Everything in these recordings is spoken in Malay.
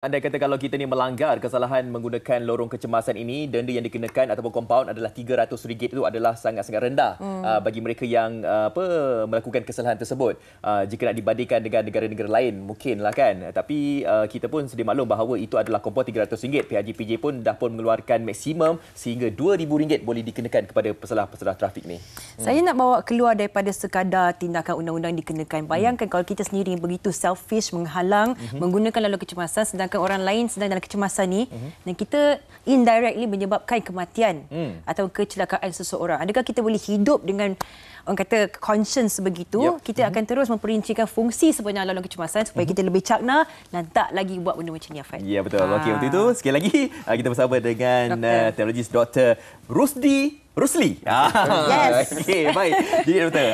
Andai kata kalau kita ni melanggar kesalahan menggunakan lorong kecemasan ini, denda yang dikenakan ataupun kompaun adalah RM300 itu adalah sangat-sangat rendah bagi mereka yang melakukan kesalahan tersebut. Jika nak dibandingkan dengan negara-negara lain, mungkinlah kan. Tapi kita pun sedia maklum bahawa itu adalah kompaun RM300. PHJPJ pun dah pun mengeluarkan maksimum sehingga RM2,000 boleh dikenakan kepada pesalah-pesalah trafik ni. Saya nak bawa keluar daripada sekadar tindakan undang-undang dikenakan. Bayangkan kalau kita sendiri begitu selfish, menghalang, menggunakan lalu kecemasan sedangkan orang lain sedang dalam kecemasan ni dan kita indirectly menyebabkan kematian atau kecelakaan seseorang. Adakah kita boleh hidup dengan orang kata conscience begitu? Kita akan terus memperincikan fungsi sebenar laluan kecemasan supaya kita lebih cakna dan tak lagi buat benda macam ni, Afan. Ya, betul. Okey, untuk itu sekali lagi kita bersama dengan teknologis Dr. Rusli. Yes. Okey, baik. Jadi doktor,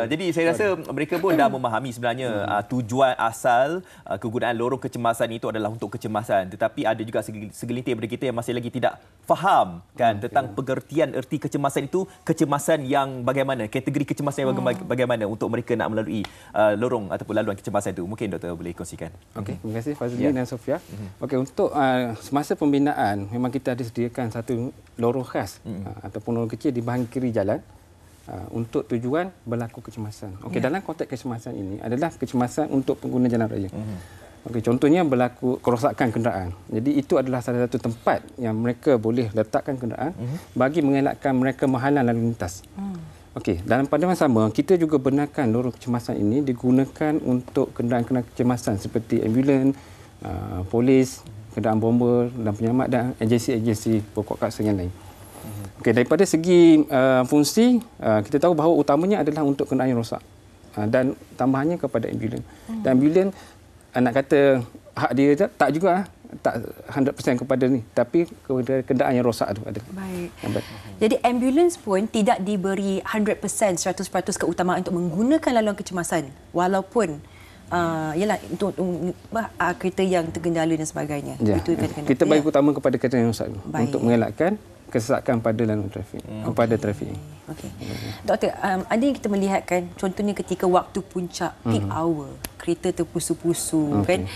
jadi saya rasa mereka pun dah memahami sebenarnya tujuan asal kegunaan lorong kecemasan itu adalah untuk kecemasan. Tetapi ada juga segelintir daripada kita yang masih lagi tidak faham kan tentang pengertian erti kecemasan itu, kecemasan yang bagaimana, kategori kecemasan yang bagaimana untuk mereka nak melalui lorong ataupun laluan kecemasan itu. Mungkin doktor boleh kongsikan. Okey, terima kasih Fazli dan Sofia. Okey, untuk semasa pembinaan memang kita ada sediakan satu lorong khas ataupun lorong kecil di bahagian kiri jalan untuk tujuan berlaku kecemasan. Okey, dalam konteks kecemasan ini adalah kecemasan untuk pengguna jalan raya. Okey, contohnya berlaku kerosakan kenderaan. Jadi itu adalah salah satu tempat yang mereka boleh letakkan kenderaan bagi mengelakkan mereka menghalang lalu lintas. Okey, dalam pada masa sama kita juga benarkan lorong kecemasan ini digunakan untuk kenderaan-kenderaan kecemasan seperti ambulans, polis, kenderaan bomber dan penyelamat dan agensi-agensi pokok kaksa yang lain. Okey, daripada segi fungsi, kita tahu bahawa utamanya adalah untuk kenderaan yang rosak dan tambahannya kepada ambulans. Dan ambulans nak kata hak dia tak juga tak 100% kepada ni, tapi kepada kenderaan yang rosak tu ada. Baik. Jadi ambulans pun tidak diberi 100% keutamaan untuk menggunakan laluan kecemasan walaupun ialah untuk kereta yang tergendala dan sebagainya. Ya. Itu kita bagi utama kepada kereta yang rosak untuk mengelakkan kesesakan pada laluan trafik, pada trafik. Okey. Doktor, ada yang kita melihatkan contohnya ketika waktu puncak peak hour, kereta terpusu-pusu kan.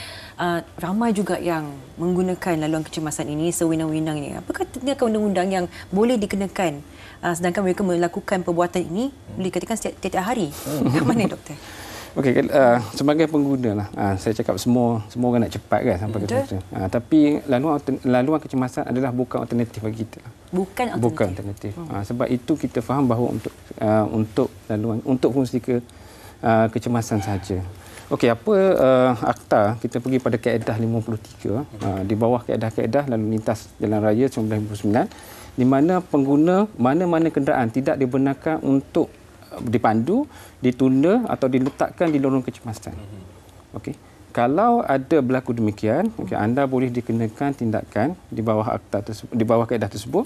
Ramai juga yang menggunakan laluan kecemasan ini sewenang-wenang ini. Apakah tindakan undang-undang yang boleh dikenakan sedangkan mereka melakukan perbuatan ini boleh dikatakan setiap hari? Yang mana, doktor? Okey, sebagai pengguna lah, saya cakap semua orang nak cepat kan sampai ke kereta. Tapi laluan kecemasan adalah bukan alternatif bagi kita. Bukan alternatif. Sebab itu kita faham bahawa untuk fungsi kecemasan saja. Okey, apa akta kita pergi pada kaedah 53 di bawah kaedah-kaedah lalu lintas jalan raya 1959 di mana pengguna mana-mana kenderaan tidak dibenarkan untuk dipandu, ditunda atau diletakkan di lorong kecemasan. Okey. Kalau ada berlaku demikian, anda boleh dikenakan tindakan di bawah akta tersebut, di bawah kaedah tersebut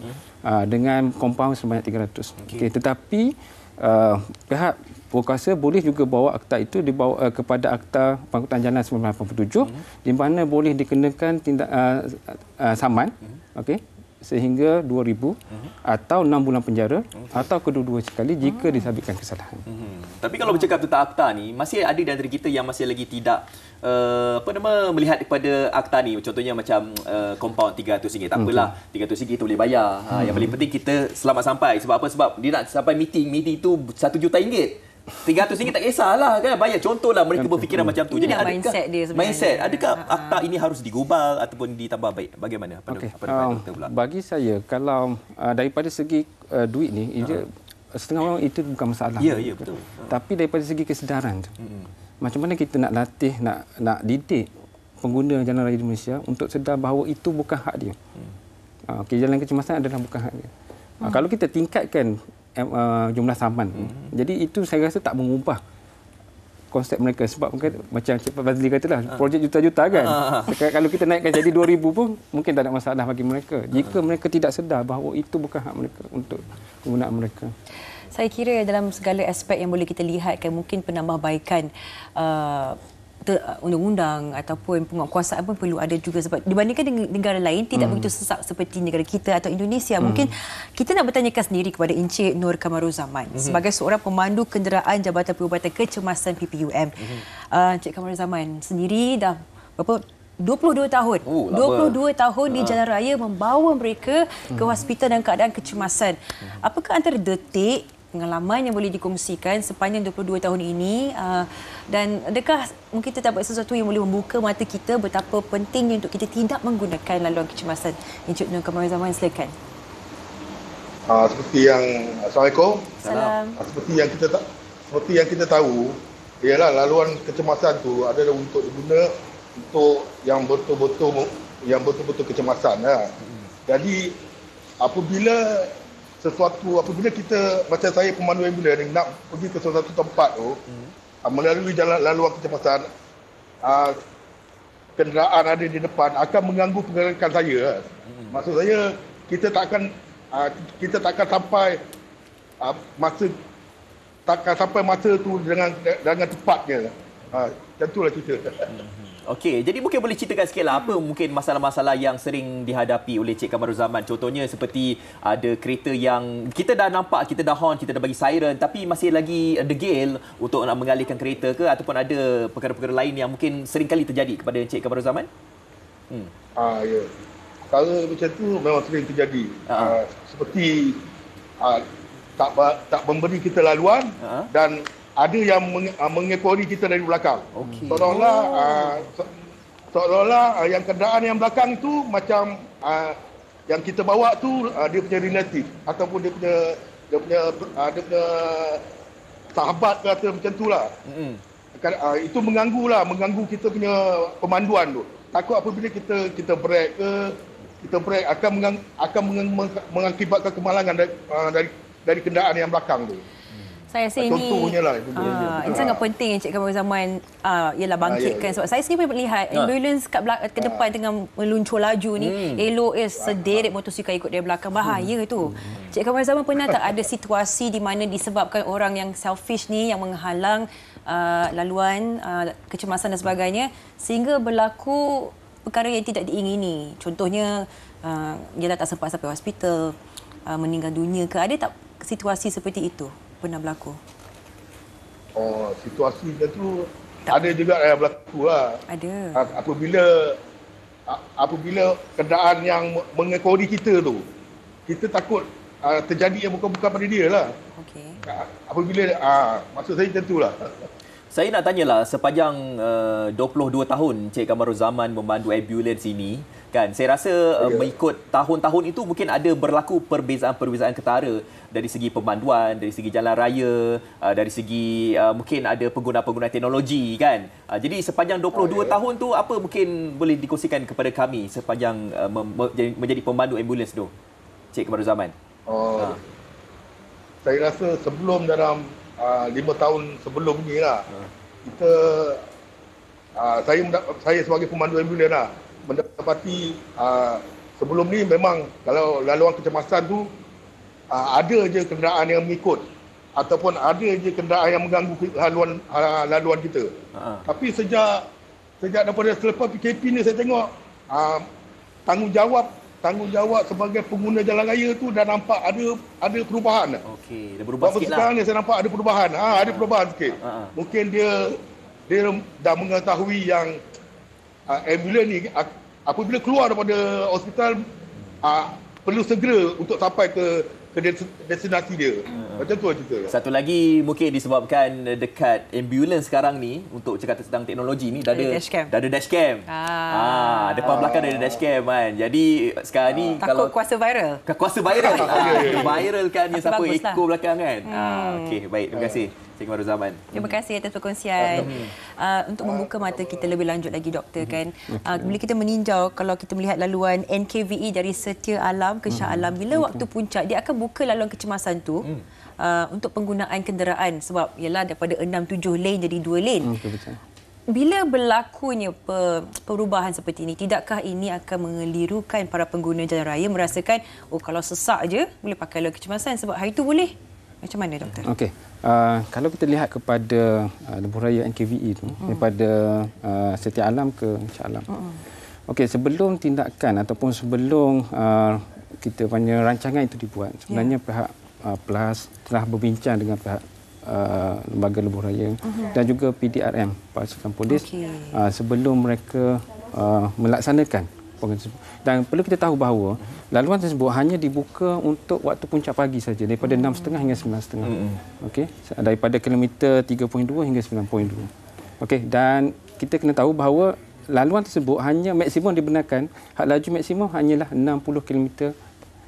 dengan kompaun sebanyak 300. Okey, tetapi pihak berkuasa boleh juga bawa akta itu dibawa kepada Akta Pengangkutan Jalan 1987 di mana boleh dikenakan saman, okey, sehingga 2,000 atau 6 bulan penjara atau kedua-dua sekali jika disabitkan kesalahan. Tapi kalau bercakap tentang akta ni, masih ada di antara kita yang masih lagi tidak melihat kepada akta ni. Contohnya macam kompaun RM300. Tak apalah, RM300 kita boleh bayar. Yang paling penting kita selamat sampai. Sebab apa? Sebab dia nak sampai meeting tu RM1 juta. RM300 tak kisahlah kan, bayar. Contohlah mereka berfikiran macam tu. Jadi adakah mindset dia sebenarnya? Mindset. Adakah akta ini harus digubal ataupun ditambah baik? Bagaimana? Bagi saya, kalau daripada segi duit ni, setengah orang itu bukan masalah. Ya, betul. Tapi daripada segi kesedaran tu, macam mana kita nak latih, nak didik pengguna jalan raya di Malaysia untuk sedar bahawa itu bukan hak dia. Jalan kecemasan adalah bukan hak dia. Kalau kita tingkatkan jumlah saman. Jadi itu saya rasa tak mengubah konsep mereka sebab macam Cik Fazli katalah projek juta-juta kan. Kalau kita naikkan jadi 2,000 pun mungkin tak ada masalah bagi mereka. Jika mereka tidak sedar bahawa itu bukan hak mereka untuk penggunaan mereka. Saya kira dalam segala aspek yang boleh kita lihatkan mungkin penambahbaikan undang-undang ataupun penguatkuasaan pun perlu ada juga sebab dibandingkan dengan negara lain tidak begitu sesak seperti negara kita atau Indonesia. Mungkin kita nak bertanyakan sendiri kepada Encik Nur Kamaruzaman sebagai seorang pemandu kenderaan Jabatan Perubatan Kecemasan PPUM. Encik Kamaruzaman sendiri dah berapa 22 tahun. Lama. 22 tahun di jalan raya membawa mereka ke hospital dalam keadaan kecemasan. Apakah antara detik pengalaman yang boleh dikongsikan sepanjang 22 tahun ini dan adakah mungkin kita dapat sesuatu yang boleh membuka mata kita betapa pentingnya untuk kita tidak menggunakan laluan kecemasan? Encik Nur Kamaruzaman, silakan. Seperti yang Assalamualaikum. Salam. Seperti yang kita tahu, ialah laluan kecemasan tu adalah untuk diguna untuk yang betul-betul kecemasan. Jadi apabila kita, macam saya pemandu ambulans nak pergi ke sesuatu tempat tu, melalui jalan laluan kecemasan, kenderaan ada di depan akan mengganggu pergerakan saya. Maksud saya kita takkan sampai masa tu dengan tepatnya. Macam itulah cerita. Okey, jadi mungkin boleh ceritakan sikitlah apa mungkin masalah-masalah yang sering dihadapi oleh Cik Kamaruzaman. Contohnya seperti ada kereta yang kita dah nampak, kita dah horn, kita dah bagi siren tapi masih lagi degil untuk nak mengalihkan kereta ke, ataupun ada perkara-perkara lain yang mungkin sering kali terjadi kepada Cik Kamaruzaman? Ya. Perkara macam tu memang sering terjadi. Seperti tak memberi kita laluan dan ada yang mengekori kita dari belakang. Seolah-olah yang kenderaan yang belakang itu macam yang kita bawa tu dia punya relatif ataupun dia punya sahabat ke atau macam itulah. Itu mengganggu kita punya pemanduan tu. Takut apabila kita break akan mengakibatkan kemalangan dari kenderaan yang belakang tu. Saya rasa ini sangat penting Encik Kamaruzaman ialah bangkitkan sebab saya sendiri melihat ambulans ke depan tengah meluncur laju ni, elok sederet motosikal ikut dari belakang, bahaya tu. Encik Kamaruzaman pernah tak ada situasi di mana disebabkan orang yang selfish ni yang menghalang laluan kecemasan dan sebagainya sehingga berlaku perkara yang tidak diingini? Contohnya dia tak sempat sampai hospital, meninggal dunia ke? Ada tak situasi seperti itu pernah berlaku? Situasi macam tu ada juga yang berlaku lah. Ada. Apabila kenderaan yang mengekori kita tu, kita takut terjadi yang bukan-bukan pada dia lah. Okey. Apabila, maksud saya macam tu lah. Saya nak tanyalah, sepanjang 22 tahun Cik Kamaruzaman memandu ambulans ini, kan, saya rasa mengikut tahun-tahun itu mungkin ada berlaku perbezaan-perbezaan ketara dari segi pemanduan, dari segi jalan raya, dari segi mungkin ada penggunaan teknologi, kan. Jadi sepanjang 22 tahun tu apa mungkin boleh dikongsikan kepada kami sepanjang menjadi pemandu ambulans tu, Cik Kamaruzaman? Saya rasa sebelum dalam 5 tahun sebelum ni lah, saya sebagai pemandu ambulans lah, mendapati sebelum ni memang kalau laluan kecemasan tu ada je kenderaan yang mengikut ataupun ada je kenderaan yang mengganggu laluan kita. Tapi sejak daripada selepas PKP ni saya tengok tanggungjawab sebagai pengguna jalan raya tu dah nampak ada perubahan. Okey, dah berubah sikit lah. Sekarang ni saya nampak ada perubahan. Ada perubahan sikit. Mungkin dia dah mengetahui yang ambulans ni apabila keluar daripada hospital perlu segera untuk sampai ke destinasi dia. Macam tu cerita. Satu lagi mungkin disebabkan dekat ambulans sekarang ni, untuk cakap tentang teknologi ni, dah ada dashcam. Depan belakang ada dashcam, kan. Jadi sekarang ni takut kuasa viral. Viral kan ni siapa ekor belakang, kan. Okey, baik, terima kasih Cik Kamaruzaman. Terima kasih atas perkongsian. Untuk membuka mata kita lebih lanjut lagi, doktor, kan. Bila kita meninjau, kalau kita melihat laluan NKVE dari Setia Alam ke Shah Alam, bila waktu puncak dia akan buka laluan kecemasan tu untuk penggunaan kenderaan, sebab ialah daripada 6-7 lane jadi 2 lane. Bila berlakunya perubahan seperti ini, tidakkah ini akan mengelirukan para pengguna jalan raya merasakan kalau sesak je boleh pakai laluan kecemasan sebab hari itu boleh? Macam mana, doktor? Okey. Kalau kita lihat kepada lebuh raya NKVE itu daripada Setia Alam ke Shah Alam. Okey, sebelum tindakan ataupun sebelum kita punya rancangan itu dibuat, sebenarnya pihak PLAS telah berbincang dengan pihak lembaga lebuh raya dan juga PDRM, Pasukan Polis, sebelum mereka melaksanakan program tersebut. Dan perlu kita tahu bahawa laluan tersebut hanya dibuka untuk waktu puncak pagi saja, daripada 6.30 hingga 9.30. Okey, daripada kilometer 3.2 hingga 9.2. Okey, dan kita kena tahu bahawa laluan tersebut hanya maksimum dibenarkan, had laju maksimum hanyalah 60 km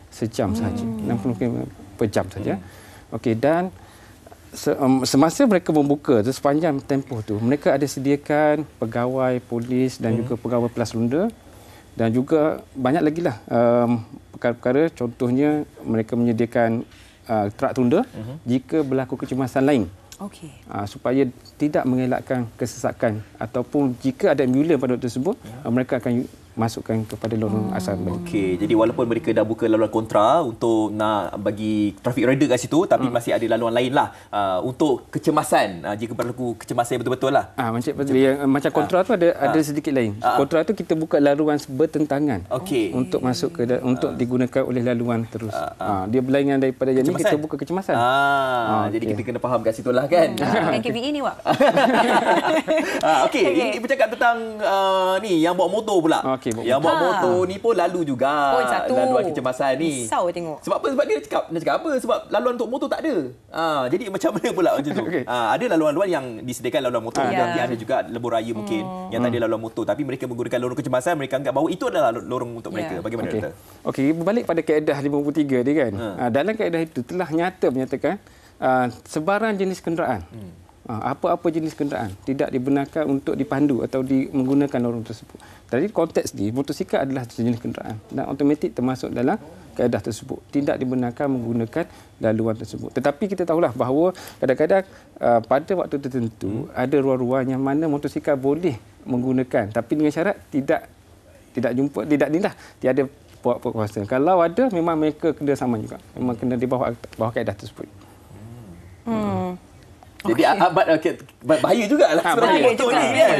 sejam sahaja. 60 km per jam saja. Okey, dan semasa mereka membuka tu, sepanjang tempoh tu, mereka ada sediakan pegawai polis dan juga pegawai pelas ronda, dan juga banyak lagi lah perkara-perkara, contohnya mereka menyediakan trak tunda jika berlaku kecemasan lain. Okey. Supaya tidak mengelakkan kesesakan, ataupun jika ada ambulans pada waktu tersebut, mereka akan masukkan kepada lorong asal balik. Okey, jadi walaupun mereka dah buka laluan kontra untuk nak bagi trafik reda kat situ, tapi masih ada laluan lain lah untuk kecemasan, jika berlaku kecemasan yang betul-betul lah. Macam kontra tu ada sedikit lain. Kontra tu kita buka laluan bertentangan untuk masuk ke untuk digunakan oleh laluan terus. Dia berlainan daripada yang ni, kita buka kecemasan. Jadi kita kena faham kat situ lah kan. Kan KBE ni, Wak. Okey, ini bercakap tentang ni yang bawa motor pula. Yang bawa motor ni pun lalu juga laluan kecemasan ni. Risau tengok. Sebab apa? Sebab dia cakap apa? Sebab laluan untuk motor tak ada. Jadi macam mana pula macam tu? Ada laluan-laluan yang disediakan laluan motor, tapi ada juga lebuh raya mungkin yang tak ada laluan motor, tapi mereka menggunakan lorong kecemasan, mereka anggap bahawa itu adalah lorong untuk mereka. Bagaimana Doktor? Okey, berbalik pada kaedah 53 dia kan. Dalam kaedah itu telah nyata menyatakan sebarang jenis kenderaan, apa-apa jenis kenderaan tidak dibenarkan untuk dipandu atau menggunakan lorong tersebut. Jadi konteks ni, motosikal adalah jenis kenderaan dan automatik termasuk dalam kaedah tersebut. Tidak dibenarkan menggunakan laluan tersebut. Tetapi kita tahulah bahawa kadang-kadang pada waktu tertentu ada ruang-ruang yang mana motosikal boleh menggunakan, tapi dengan syarat tidak tiada puak kuasa. Kalau ada, memang mereka kena sama juga. Memang kena di bawah kaedah tersebut. Jadi bahaya jugalah sebenarnya motor ni kan.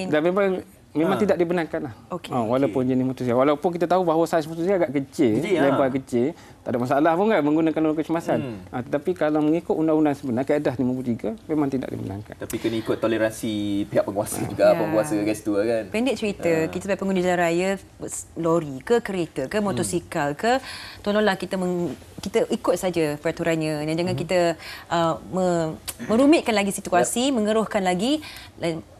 Dan memang tidak dibenarkan lah. Walaupun jenis motosikal. Walaupun kita tahu bahawa saiz motosikal agak kecil, lebar kecil, tak ada masalah pun kan menggunakan lorong kecemasan. Tetapi kalau mengikut undang-undang sebenar, kaedah 53 memang tidak dibenarkan. Tapi kena ikut toleransi pihak penguasa juga, penguasa kat situ kan. Pendek cerita, kita sebagai pengguna jalan raya, lori ke kereta ke motosikal ke, tolonglah kita ikut saja peraturannya, dan jangan kita merumitkan lagi situasi, mengeruhkan lagi.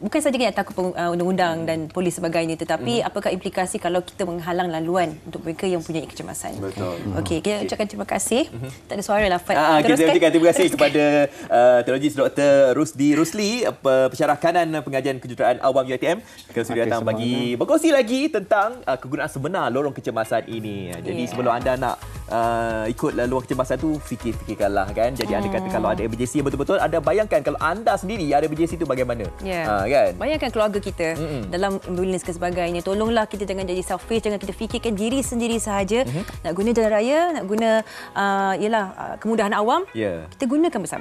Bukan saja kita takut undang-undang dan polis sebagainya, tetapi apakah implikasi kalau kita menghalang laluan untuk mereka yang mempunyai kecemasan. Betul. Okey, kita ucapkan terima kasih. Tak ada suara lah, Fat. Kita ucapkan terima kasih kepada teknologis Dr. Rusli, pensyarah kanan pengajian kejuruteraan awam UiTM, kerana sudah datang bagi berkongsi lagi tentang kegunaan sebenar lorong kecemasan ini. Jadi sebelum anda nak ikut lorong kecemasan tu, fikirkanlah kan. Jadi anda kata kalau ada emergency yang betul-betul, anda bayangkan kalau anda sendiri ada emergency tu bagaimana. Kan? Bayangkan keluarga kita dalam ambulans ke sebagainya. Tolonglah kita jangan jadi selfish, jangan kita fikirkan diri sendiri sahaja. Nak guna jalan raya, nak guna kemudahan awam, kita gunakan bersama.